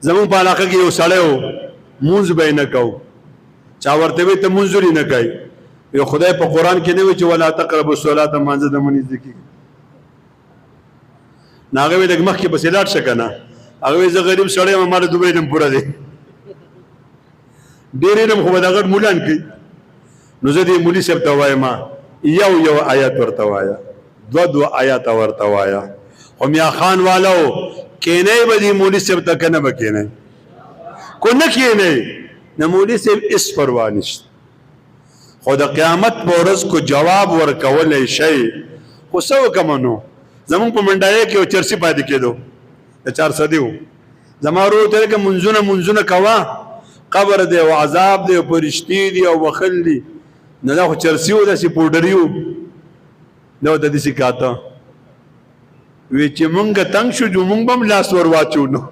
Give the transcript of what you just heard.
زمون په علاقه کې یو سړی و مونځ به یې نه کوو چا ورته وایي ته مونځ ولې نه کوې یو خدای په قرآن کې نه وایي چې ولا تقربوا الصلاة مانځه ته مه نږدې کېږئ نو هغه وایي لږ مخکې پسې لاړ شه که نه هغه وایي زه غریب سړی یم ما له دومره علم پوره دی ډېر علم خو به دا غټ مولان کوي نو زه دې مولي صاحب ته وایم یو آیات ورته وایه دو آیات ورته وایه خو میا خان والو کینئ به دې مولي صاحب ته که نه به کینئ کو نه کینئ نه مولي صاحب هېڅ پروا نشته خو د قیامت په ورځ کو جواب ورکولی شئ خو څه وکړم نو زمونږ په منډایه کې یو چرسي پاتې کېدو د 400 و زما ورور ته که منځونه کوه قبر دی او عذاب دی او فرشتې دي او بخل دي نه دا خو چرسي و داسې پوډري و دا ورته داسې کاته وی چې مونږ تنګ شو جو مونږ به هم لاس ور واچو نو